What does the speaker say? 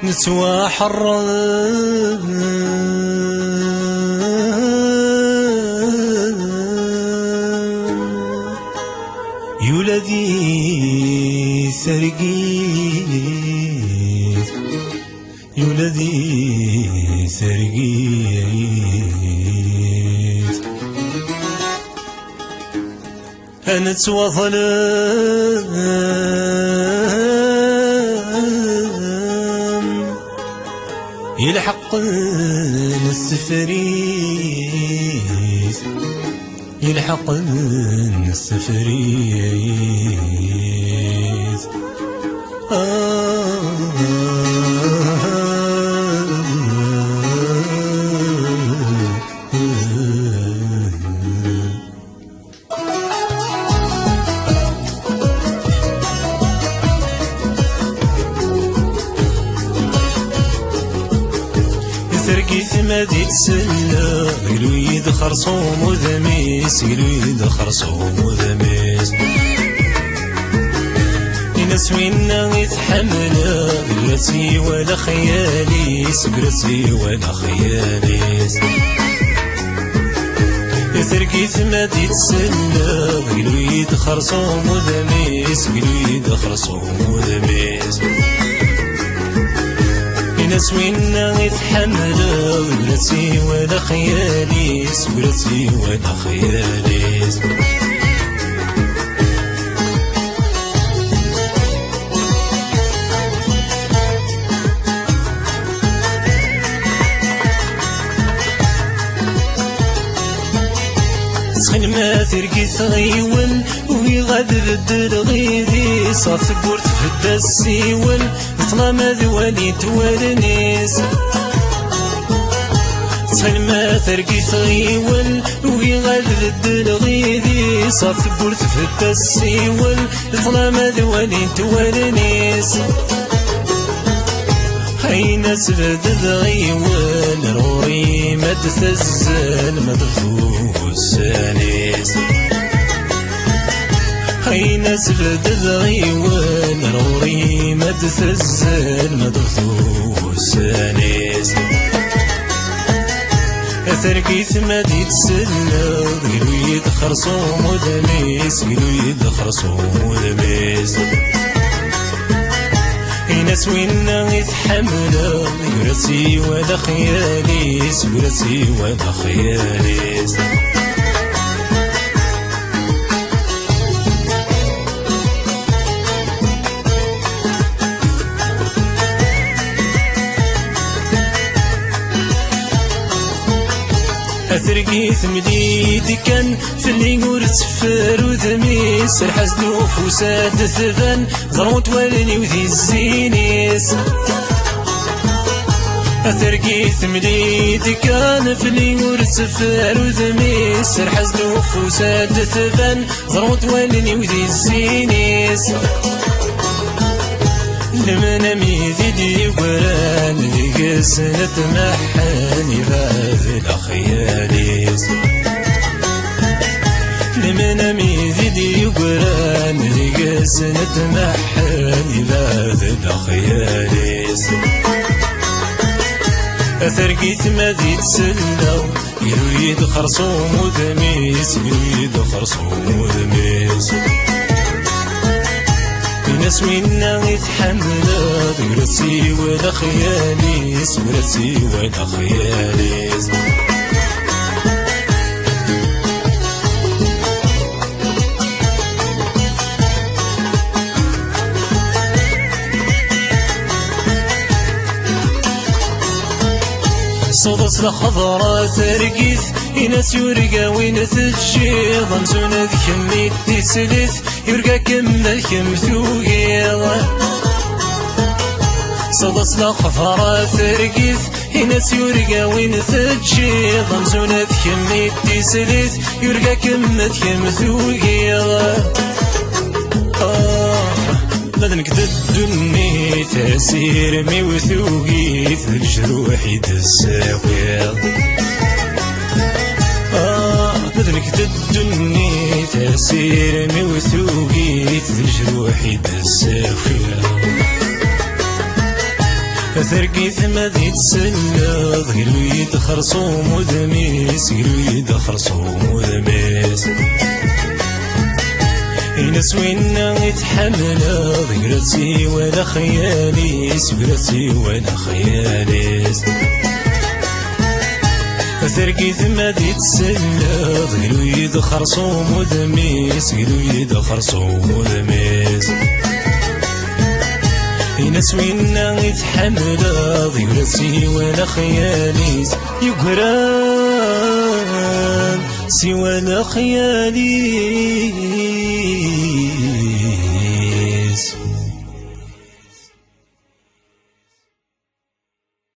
نسوى حر يولدي سرقيت يولدي سرقيت أنا تسوى ظلام يلحق السفريت يلحق السفريت سرقيت ما دي تسلى قلو يد خرصوم وذميس قلو يد خرصوم وذميس ناس وينا يتحمل براسي ولا خياليس براسي ولا خياليس سرقيت ما دي تسلى قلو يد خرصوم وذميس قلو يد خرصوم وذميس ناس وينا يتحمل براسي ولا خياليس براسي ولا خياليس سخن ما ترقي ثغيول ويغادر الدرغيذي صاف بورت في الدسيول ظلام ذوالي توالنيس سخن ما ترقي ثغيول ويغادر الدرغيذي صاف بورت في الدسيول ظلام ذوالي توالنيس هاي ناس بدد غيول روري ما تثزل ما تفوز سانيس هاي ناس بدد غيول روري ما تثزل ما تفوز سانيس ترقيت ما دي تسلى قلو يد خرصوم ودميس قلو يد خرصوم ودميس ناس وينا يتحمل براسي ولا خياليس براسي ولا خياليس أترقيت مديد كان في اللي يقول سفر وذميس الحزن وفساد ثبان ضروت والني وذي الزينيس أترقيت مديد كان في اللي يقول سفر وذميس الحزن وفساد ثبان ضروت والني وذي الزينيس لمن ميذي دي وران ذي قسنة محاني بعد الأخياليس لمن ميذي دي وران ذي قسنة محاني بعد الأخياليس أثرقيت ما ذي تسلو يريد خرصوم وذميس يريد خرصوم وذميس ناس وينا يتحمل براسي ولا خياليس براسي ولا خياليس صوت الخضرا ترقيث ناس يرقى وين تجيض مزونة كميت تسلث يرقى كم ثوقيض صوت الخضرا ترقيث ناس يرقى وين تجيض مزونة كميت تسلث يرقى كم ثوقيض بدنك تدني تأثير مي وثوقي في الجروح يتساوي بدنك تدني تأثير مي وثوقي في الجروح يتساوي ثرقي ثمذي تسلض قلو يدخر صوم ودميس قلو يدخر صوم ودميس ينس وينا يتحملض قلتي ولا خياليس قلتي ولا خياليس ثرقي ثمذي تسلض قلو يدخر صوم ودميس قلو يدخر صوم ودميس ينس وينا يتحملض يقرا ولا خياليس يقرا سوى لا خياليس